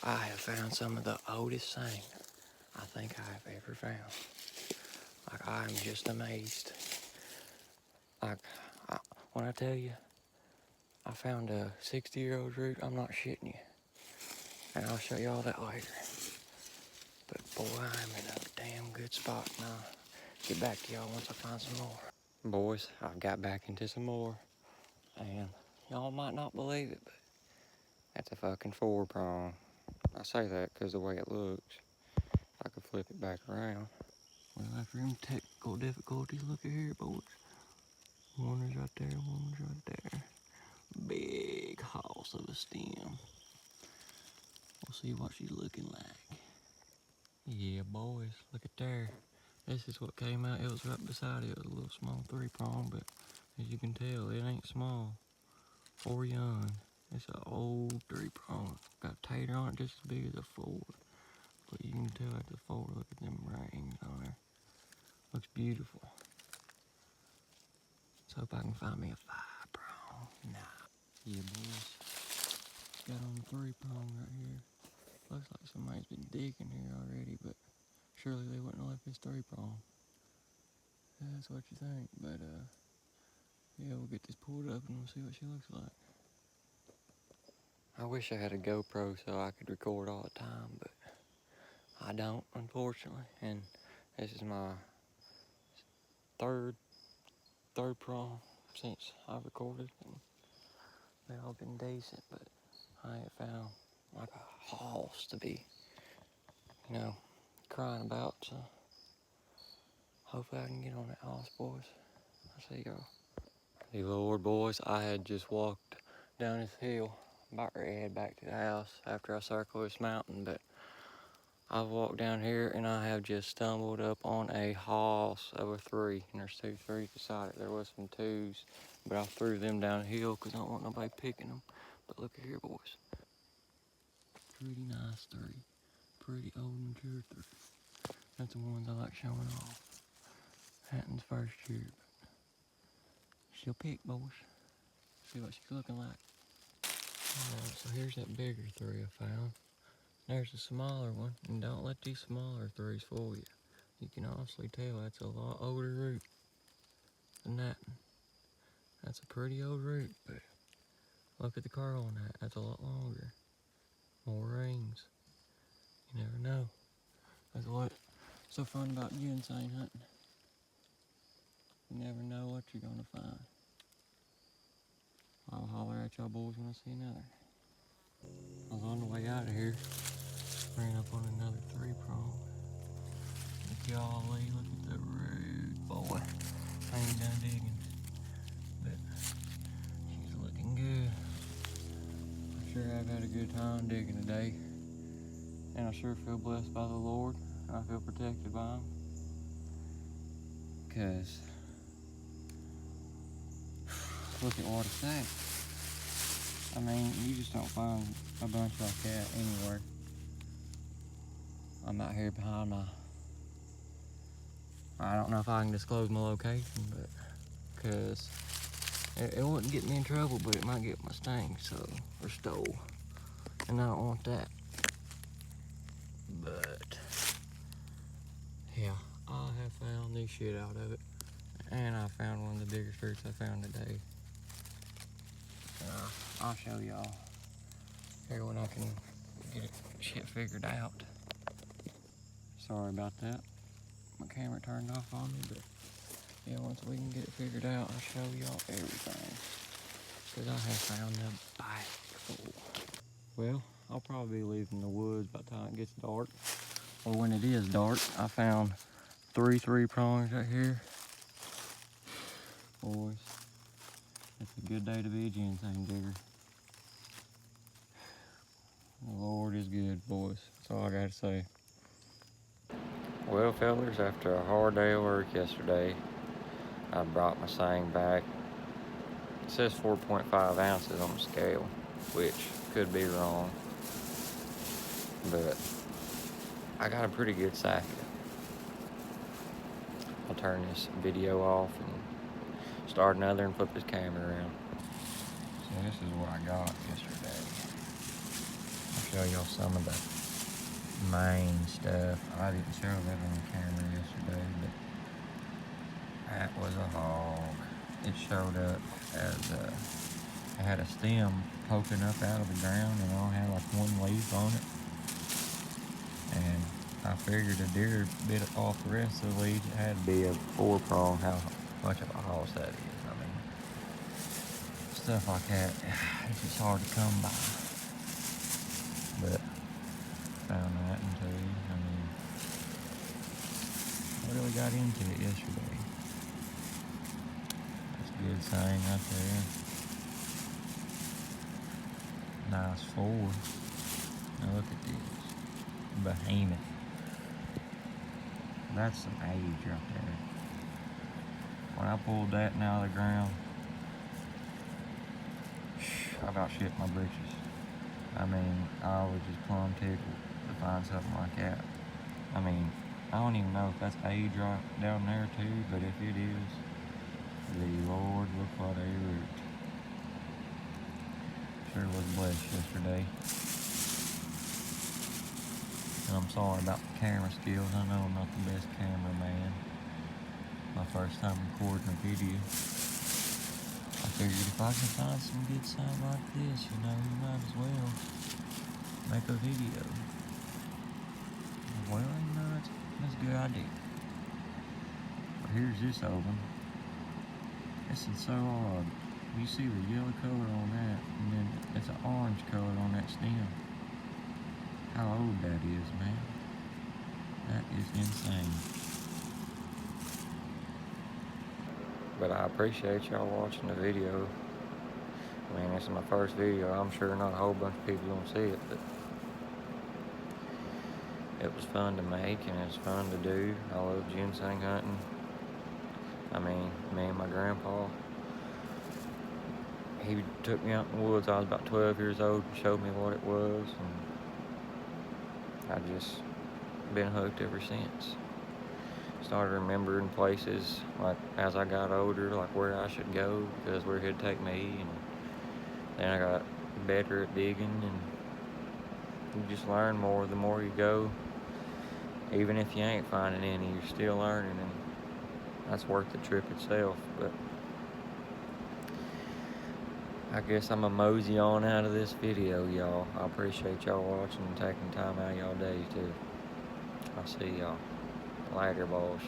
I have found some of the oldest seng I think I have ever found. Like, I am just amazed. Like, when I tell you, I found a 60-year-old root, I'm not shitting you. And I'll show you all that later. But boy, I'm in a damn good spot, and I'll get back to y'all once I find some more. Boys, I've got back into some more, and y'all might not believe it, but that's a fucking 4-prong. I say that because the way it looks. I could flip it back around. Well, after them technical difficulties, look at here, boys. One is right there, one is right there. Big hoss of a stem. We'll see what she's looking like. Yeah, boys, look at there. This is what came out. It was right beside it. It was a little small 3-prong, but as you can tell, it ain't small or young. It's an old 3-prong. Got a tater on it just as big as a 4. But you can tell at the 4, look at them rings on there. Looks beautiful. Let's hope I can find me a 5-prong. Nah. Yeah, boys. Got on the 3-prong right here. Looks like somebody's been digging here already, but surely they wouldn't have left this 3-prong. That's what you think, but yeah, we'll get this pulled up and we'll see what she looks like. I wish I had a GoPro so I could record all the time, but I don't, unfortunately. And this is my third prong since I recorded, and they've all been decent, but I ain't found like a hoss to be, crying about, so hopefully I can get on that hoss, boys. I'll see y'all. Hey, Lord, boys, I had just walked down this hill, about ready to head back to the house after I circle this mountain, but I've walked down here and I have just stumbled up on a hoss of a 3, and there's 2 3s beside it. There was some 2s, but I threw them down the hill because I don't want nobody picking them. But look at here, boys. Pretty nice 3. Pretty old and mature 3. That's the ones I like showing off. Hatton's first year, but she'll pick, boys. See what she's looking like. Alright, so here's that bigger 3 I found. There's a smaller one, and don't let these smaller 3s fool you. You can honestly tell that's a lot older root than that one. That's a pretty old root, but look at the curl on that. That's a lot longer. More rings. You never know. That's what's so fun about ginseng hunting. You never know what you're gonna find. I'll holler at y'all boys when I see another. I was on the way out of here. Ran up on another 3-prong. Golly, look at the root, boy. I ain't done digging, but she's looking good. I sure have had a good time digging today, and I sure feel blessed by the Lord, and I feel protected by Him, because look at what it's at. I mean, you just don't find a bunch like that anywhere. I'm out here behind my, I don't know if I can disclose my location, but because it wouldn't get me in trouble, but it might get my sting, or stole, and I don't want that. But yeah, I have found the shit out of it, and I found one of the biggest roots I found today. I'll show y'all here when I can get it shit figured out. Sorry about that. My camera turned off on me, but yeah, once we can get it figured out, I'll show y'all everything. Because I have found a bag full. Well, I'll probably be leaving the woods by the time it gets dark. Or when it is dark, I found 3 3-prongs right here. Boys, it's a good day to be a ginseng digger. The Lord is good, boys. That's all I gotta say. Well, fellas, after a hard day of work yesterday, I brought my seng back. It says 4.5 ounces on the scale, which could be wrong, but I got a pretty good sack. I'll turn this video off and start another and flip this camera around. So this is what I got yesterday. I'll show y'all some of the main stuff. I didn't show that on camera yesterday, but that was a hog. It showed up as it had a stem poking up out of the ground and only had like one leaf on it. And I figured a deer bit off the rest of the leaves. It had to be a 4-prong. How much of a hoss that is. I mean, stuff like that, it's just hard to come by. But found that until, I mean, I really got into it yesterday. That's a good sign right there. Nice Ford. Now look at this. Behemoth. That's some age right there. When I pulled that out of the ground, I about shit my britches. I mean, I was just plumb tickled to find something like that. I mean, I don't even know if that's age right down there too, but if it is, the Lord, look what they root. Sure was blessed yesterday. And I'm sorry about the camera skills. I know I'm not the best cameraman. My first time recording a video. I figured if I can find some good sound like this, you know, you might as well make a video. Well, you know, that's a good idea. But here's this oven. This is so odd. You see the yellow color on that, and then it's an orange color on that stem. How old that is, man. That is insane. But I appreciate y'all watching the video. I mean, this is my first video. I'm sure not a whole bunch of people gonna see it, but it was fun to make and it was fun to do. I love ginseng hunting. I mean, me and my grandpa, he took me out in the woods. I was about 12 years old and showed me what it was, and I just been hooked ever since. Started remembering places, like as I got older, like where I should go, because where he'd take me, and then I got better at digging, and you just learn more the more you go. Even if you ain't finding any, you're still learning, and that's worth the trip itself. But I guess I'm a mosey on out of this video, y'all. I appreciate y'all watching and taking time out of y'all day too. I'll see y'all later, boys.